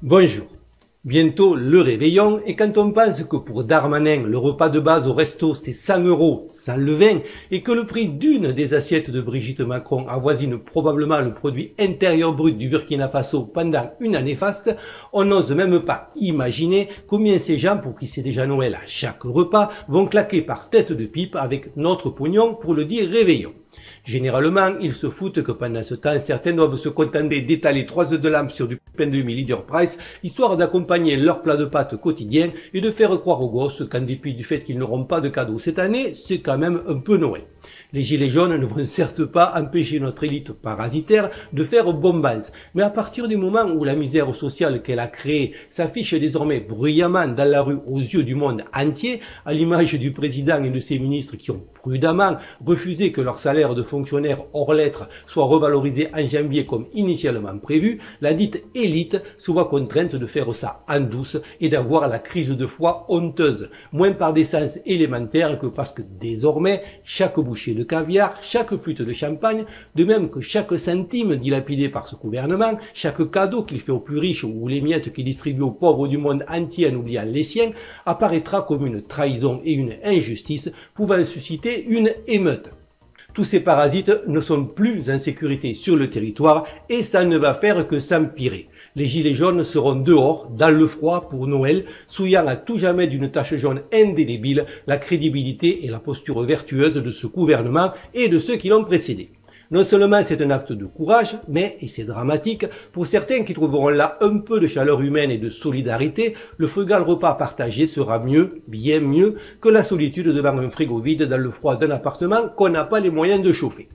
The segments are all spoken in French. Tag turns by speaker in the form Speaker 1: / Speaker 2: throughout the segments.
Speaker 1: Bonjour. Bientôt le réveillon et quand on pense que pour Darmanin, le repas de base au resto c'est 100 € sans le vin et que le prix d'une des assiettes de Brigitte Macron avoisine probablement le produit intérieur brut du Burkina Faso pendant une année faste, on n'ose même pas imaginer combien ces gens pour qui c'est déjà Noël à chaque repas vont claquer par tête de pipe avec notre pognon pour le dire réveillon. Généralement, ils se foutent que pendant ce temps, certains doivent se contenter d'étaler 3 œufs de lampe sur du pain de mie leader price, histoire d'accompagner leur plat de pâtes quotidien et de faire croire aux gosses qu'en dépit du fait qu'ils n'auront pas de cadeaux cette année, c'est quand même un peu Noël. Les gilets jaunes ne vont certes pas empêcher notre élite parasitaire de faire bombance, mais à partir du moment où la misère sociale qu'elle a créée s'affiche désormais bruyamment dans la rue aux yeux du monde entier, à l'image du président et de ses ministres qui ont prudemment refusé que leur salaire de fonctionnaire hors lettres soit revalorisé en janvier comme initialement prévu, la dite élite se voit contrainte de faire ça en douce et d'avoir la crise de foi honteuse, moins par des sens élémentaires que parce que désormais, chaque bouchée de caviar, chaque flûte de champagne, de même que chaque centime dilapidé par ce gouvernement, chaque cadeau qu'il fait aux plus riches ou les miettes qu'il distribue aux pauvres du monde entier en oubliant les siens, apparaîtra comme une trahison et une injustice pouvant susciter une émeute. Tous ces parasites ne sont plus en sécurité sur le territoire et ça ne va faire que s'empirer. Les gilets jaunes seront dehors, dans le froid pour Noël, souillant à tout jamais d'une tache jaune indélébile la crédibilité et la posture vertueuse de ce gouvernement et de ceux qui l'ont précédé. Non seulement c'est un acte de courage, mais, et c'est dramatique, pour certains qui trouveront là un peu de chaleur humaine et de solidarité, le frugal repas partagé sera mieux, bien mieux, que la solitude devant un frigo vide dans le froid d'un appartement qu'on n'a pas les moyens de chauffer.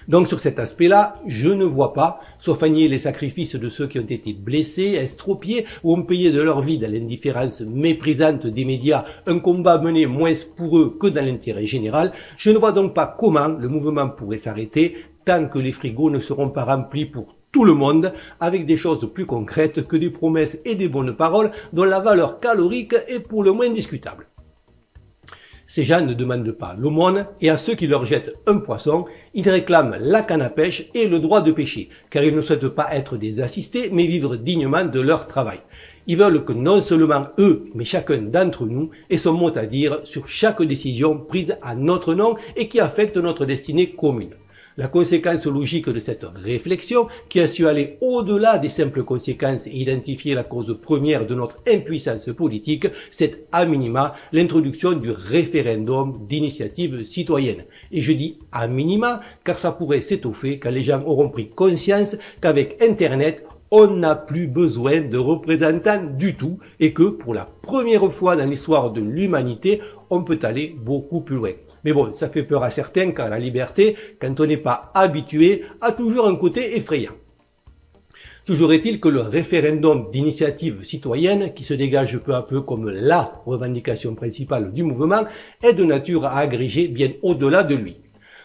Speaker 1: Donc sur cet aspect-là, je ne vois pas, sauf à nier les sacrifices de ceux qui ont été blessés, estropiés ou ont payé de leur vie dans l'indifférence méprisante des médias un combat mené moins pour eux que dans l'intérêt général, je ne vois donc pas comment le mouvement pourrait s'arrêter tant que les frigos ne seront pas remplis pour tout le monde avec des choses plus concrètes que des promesses et des bonnes paroles dont la valeur calorique est pour le moins discutable. Ces gens ne demandent pas l'aumône et à ceux qui leur jettent un poisson, ils réclament la canne à pêche et le droit de pêcher, car ils ne souhaitent pas être des assistés, mais vivre dignement de leur travail. Ils veulent que non seulement eux, mais chacun d'entre nous ait son mot à dire sur chaque décision prise à notre nom et qui affecte notre destinée commune. La conséquence logique de cette réflexion, qui a su aller au-delà des simples conséquences et identifier la cause première de notre impuissance politique, c'est à minima l'introduction du référendum d'initiative citoyenne. Et je dis à minima, car ça pourrait s'étoffer quand les gens auront pris conscience qu'avec Internet, on n'a plus besoin de représentants du tout et que, pour la première fois dans l'histoire de l'humanité, on peut aller beaucoup plus loin. Mais bon, ça fait peur à certains car la liberté, quand on n'est pas habitué, a toujours un côté effrayant. Toujours est-il que le référendum d'initiative citoyenne, qui se dégage peu à peu comme la revendication principale du mouvement, est de nature à agréger bien au-delà de lui.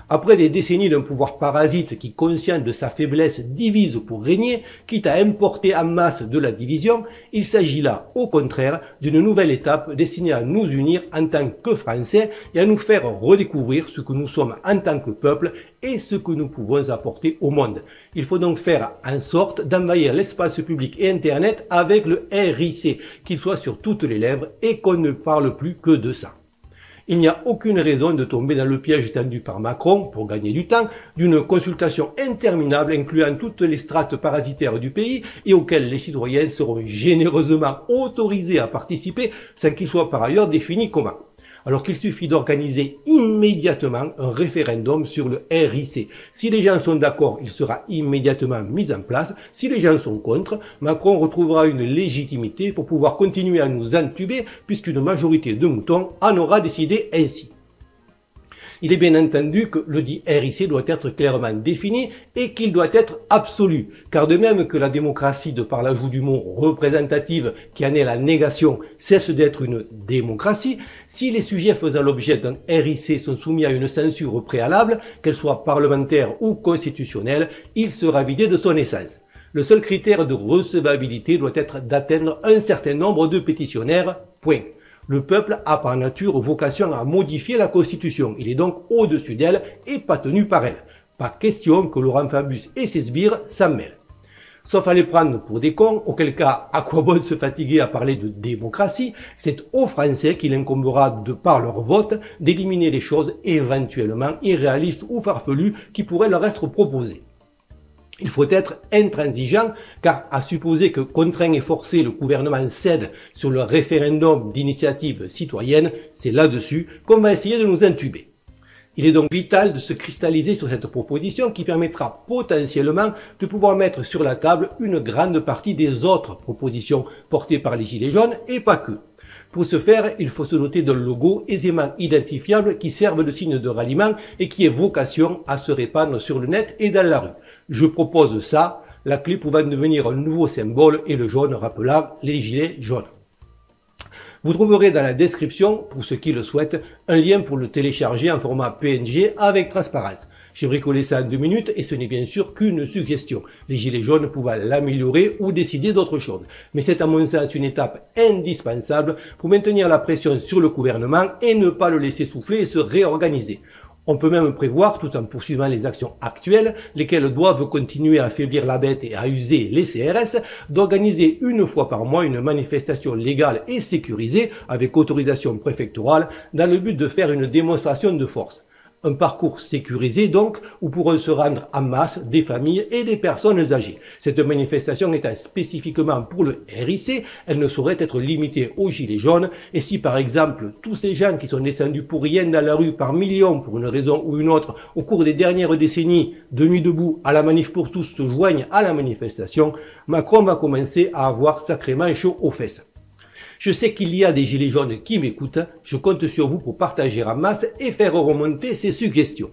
Speaker 1: Après des décennies d'un pouvoir parasite qui, conscient de sa faiblesse, divise pour régner, quitte à importer en masse de la division, il s'agit là, au contraire, d'une nouvelle étape destinée à nous unir en tant que Français et à nous faire redécouvrir ce que nous sommes en tant que peuple et ce que nous pouvons apporter au monde. Il faut donc faire en sorte d'envahir l'espace public et Internet avec le RIC, qu'il soit sur toutes les lèvres et qu'on ne parle plus que de ça. Il n'y a aucune raison de tomber dans le piège tendu par Macron, pour gagner du temps, d'une consultation interminable incluant toutes les strates parasitaires du pays et auxquelles les citoyens seront généreusement autorisés à participer sans qu'il soit par ailleurs défini comment. Alors qu'il suffit d'organiser immédiatement un référendum sur le RIC. Si les gens sont d'accord, il sera immédiatement mis en place. Si les gens sont contre, Macron retrouvera une légitimité pour pouvoir continuer à nous entuber puisqu'une majorité de moutons en aura décidé ainsi. Il est bien entendu que le dit RIC doit être clairement défini et qu'il doit être absolu, car de même que la démocratie, de par l'ajout du mot représentative qui en est la négation, cesse d'être une démocratie, si les sujets faisant l'objet d'un RIC sont soumis à une censure préalable, qu'elle soit parlementaire ou constitutionnelle, il sera vidé de son essence. Le seul critère de recevabilité doit être d'atteindre un certain nombre de pétitionnaires, point. Le peuple a par nature vocation à modifier la Constitution. Il est donc au-dessus d'elle et pas tenu par elle. Pas question que Laurent Fabius et ses sbires s'en mêlent. Sauf à les prendre pour des cons, auquel cas, à quoi bon se fatiguer à parler de démocratie? C'est aux Français qu'il incombera, de par leur vote, d'éliminer les choses éventuellement irréalistes ou farfelues qui pourraient leur être proposées. Il faut être intransigeant, car à supposer que contraint et forcé le gouvernement cède sur le référendum d'initiative citoyenne, c'est là-dessus qu'on va essayer de nous intuber. Il est donc vital de se cristalliser sur cette proposition qui permettra potentiellement de pouvoir mettre sur la table une grande partie des autres propositions portées par les Gilets jaunes et pas que. Pour ce faire, il faut se doter d'un logo aisément identifiable qui serve de signe de ralliement et qui ait vocation à se répandre sur le net et dans la rue. Je propose ça, la clé pouvant devenir un nouveau symbole et le jaune rappelant les gilets jaunes. Vous trouverez dans la description, pour ceux qui le souhaitent, un lien pour le télécharger en format PNG avec transparence. J'ai bricolé ça en 2 minutes et ce n'est bien sûr qu'une suggestion, les gilets jaunes pouvant l'améliorer ou décider d'autre chose. Mais c'est à mon sens une étape indispensable pour maintenir la pression sur le gouvernement et ne pas le laisser souffler et se réorganiser. On peut même prévoir, tout en poursuivant les actions actuelles, lesquelles doivent continuer à affaiblir la bête et à user les CRS, d'organiser une fois par mois une manifestation légale et sécurisée, avec autorisation préfectorale, dans le but de faire une démonstration de force. Un parcours sécurisé donc, où pourront se rendre en masse des familles et des personnes âgées. Cette manifestation étant spécifiquement pour le RIC, elle ne saurait être limitée aux gilets jaunes, et si par exemple tous ces gens qui sont descendus pour rien dans la rue par millions pour une raison ou une autre au cours des dernières décennies, de nuit debout à la manif pour tous se joignent à la manifestation, Macron va commencer à avoir sacrément chaud aux fesses. Je sais qu'il y a des gilets jaunes qui m'écoutent, je compte sur vous pour partager en masse et faire remonter ces suggestions.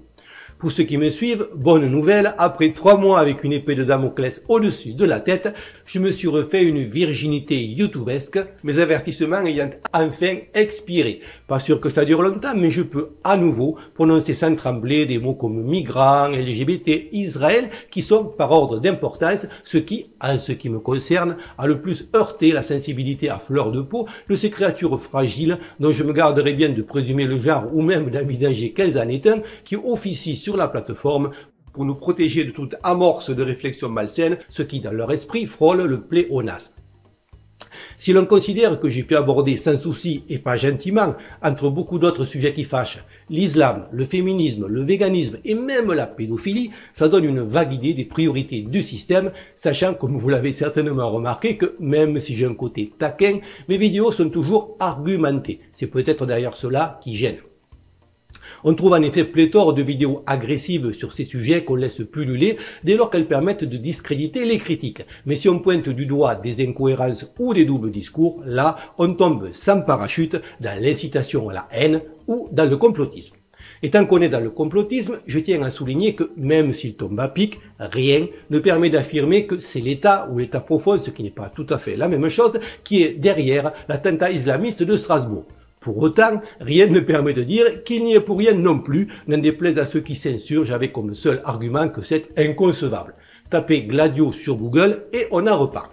Speaker 1: Pour ceux qui me suivent, bonne nouvelle, après 3 mois avec une épée de Damoclès au-dessus de la tête, je me suis refait une virginité youtubesque, mes avertissements ayant enfin expiré. Pas sûr que ça dure longtemps, mais je peux à nouveau prononcer sans trembler des mots comme migrants, LGBT, Israël, qui sont par ordre d'importance ce qui, en ce qui me concerne, a le plus heurté la sensibilité à fleur de peau de ces créatures fragiles dont je me garderai bien de présumer le genre ou même d'envisager qu'elles en aient un, qui officient sur la plateforme pour nous protéger de toute amorce de réflexion malsaine, ce qui dans leur esprit frôle le pléonasme. Si l'on considère que j'ai pu aborder sans souci et pas gentiment, entre beaucoup d'autres sujets qui fâchent, l'islam, le féminisme, le véganisme et même la pédophilie, ça donne une vague idée des priorités du système, sachant, comme vous l'avez certainement remarqué, que même si j'ai un côté taquin, mes vidéos sont toujours argumentées. C'est peut-être d'ailleurs cela qui gêne. On trouve en effet pléthore de vidéos agressives sur ces sujets qu'on laisse pulluler dès lors qu'elles permettent de discréditer les critiques. Mais si on pointe du doigt des incohérences ou des doubles discours, là, on tombe sans parachute dans l'incitation à la haine ou dans le complotisme. Et tant qu'on est dans le complotisme, je tiens à souligner que même s'il tombe à pic, rien ne permet d'affirmer que c'est l'État ou l'État profond, ce qui n'est pas tout à fait la même chose, qui est derrière l'attentat islamiste de Strasbourg. Pour autant, rien ne permet de dire qu'il n'y est pour rien non plus, n'en déplaise à ceux qui s'insurgent avec comme seul argument que c'est inconcevable. Tapez Gladio sur Google et on en reparle.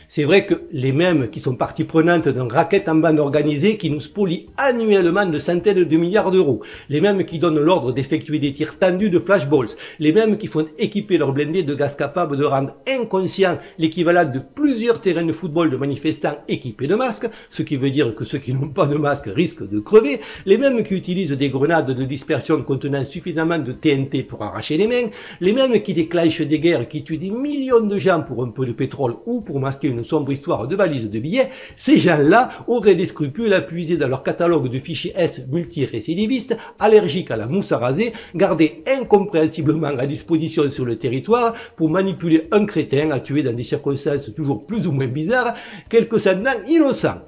Speaker 1: C'est vrai que les mêmes qui sont partie prenante d'un racket en bande organisée qui nous spolie annuellement de centaines de milliards d'euros, les mêmes qui donnent l'ordre d'effectuer des tirs tendus de flashballs, les mêmes qui font équiper leurs blindés de gaz capable de rendre inconscient l'équivalent de plusieurs terrains de football de manifestants équipés de masques, ce qui veut dire que ceux qui n'ont pas de masque risquent de crever, les mêmes qui utilisent des grenades de dispersion contenant suffisamment de TNT pour arracher les mains, les mêmes qui déclenchent des guerres qui tuent des millions de gens pour un peu de pétrole ou pour masquer une sombre histoire de valises de billets, ces gens-là auraient des scrupules à puiser dans leur catalogue de fichiers S multirécidivistes, allergiques à la mousse à raser, gardés incompréhensiblement à disposition sur le territoire pour manipuler un crétin à tuer dans des circonstances toujours plus ou moins bizarres quelques cendants innocents.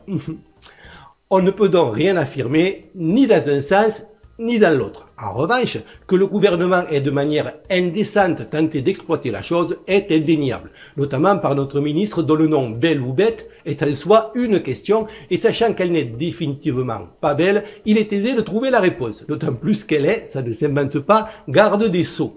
Speaker 1: On ne peut donc rien affirmer, ni dans un sens, ni dans l'autre. En revanche, que le gouvernement ait de manière indécente tenté d'exploiter la chose est indéniable, notamment par notre ministre dont le nom belle ou bête est en soi une question, et sachant qu'elle n'est définitivement pas belle, il est aisé de trouver la réponse, d'autant plus qu'elle est, ça ne s'invente pas, garde des sceaux.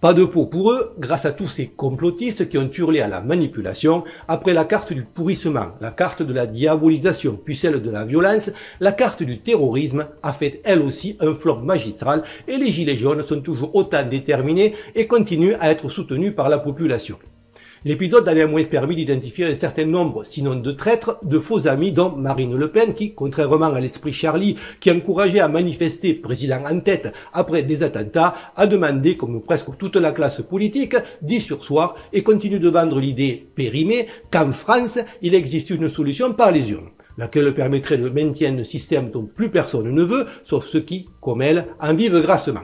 Speaker 1: Pas de peau pour eux, grâce à tous ces complotistes qui ont hurlé à la manipulation, après la carte du pourrissement, la carte de la diabolisation, puis celle de la violence, la carte du terrorisme a fait elle aussi un flop magistral et les gilets jaunes sont toujours autant déterminés et continuent à être soutenus par la population. L'épisode a néanmoins permis d'identifier un certain nombre, sinon de traîtres, de faux amis, dont Marine Le Pen, qui, contrairement à l'esprit Charlie, qui encourageait à manifester, président en tête, après des attentats, a demandé, comme presque toute la classe politique, d'y surseoir et continue de vendre l'idée périmée qu'en France, il existe une solution par les urnes, laquelle permettrait le maintien d'un système dont plus personne ne veut, sauf ceux qui, comme elle, en vivent grassement.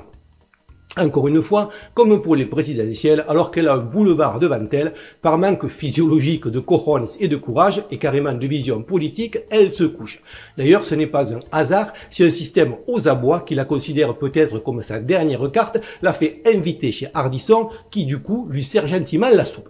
Speaker 1: Encore une fois, comme pour les présidentielles, alors qu'elle a un boulevard devant elle, par manque physiologique de cojones et de courage, et carrément de vision politique, elle se couche. D'ailleurs, ce n'est pas un hasard si un système aux abois, qui la considère peut-être comme sa dernière carte, l'a fait inviter chez Ardisson, qui du coup lui sert gentiment la soupe.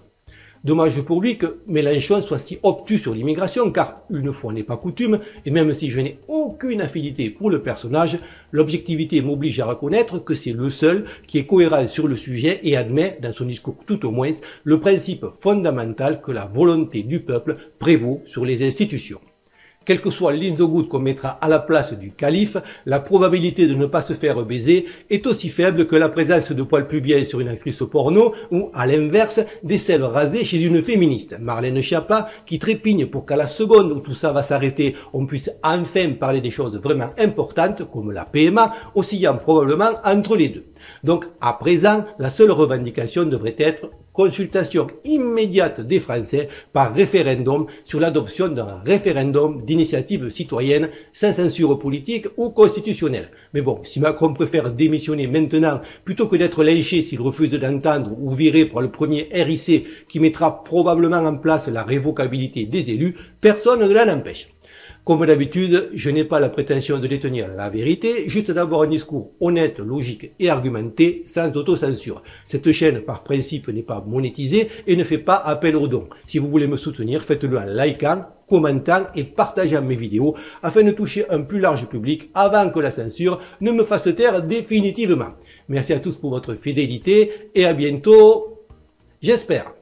Speaker 1: Dommage pour lui que Mélenchon soit si obtus sur l'immigration, car une fois n'est pas coutume, et même si je n'ai aucune affinité pour le personnage, l'objectivité m'oblige à reconnaître que c'est le seul qui est cohérent sur le sujet et admet, dans son discours tout au moins, le principe fondamental que la volonté du peuple prévaut sur les institutions. Quelle que soit l'île de goutte qu'on mettra à la place du calife, la probabilité de ne pas se faire baiser est aussi faible que la présence de poils pubiens sur une actrice porno ou, à l'inverse, des selles rasées chez une féministe, Marlène Schiappa, qui trépigne pour qu'à la seconde où tout ça va s'arrêter, on puisse enfin parler des choses vraiment importantes, comme la PMA, oscillant probablement entre les deux. Donc, à présent, la seule revendication devrait être consultation immédiate des Français par référendum sur l'adoption d'un référendum d'initiative citoyenne sans censure politique ou constitutionnelle. Mais bon, si Macron préfère démissionner maintenant plutôt que d'être lynché s'il refuse d'entendre ou viré par le premier RIC qui mettra probablement en place la révocabilité des élus, personne ne l'en empêche. Comme d'habitude, je n'ai pas la prétention de détenir la vérité, juste d'avoir un discours honnête, logique et argumenté, sans autocensure. Cette chaîne, par principe, n'est pas monétisée et ne fait pas appel aux dons. Si vous voulez me soutenir, faites-le en likant, commentant et partageant mes vidéos afin de toucher un plus large public avant que la censure ne me fasse taire définitivement. Merci à tous pour votre fidélité et à bientôt, j'espère.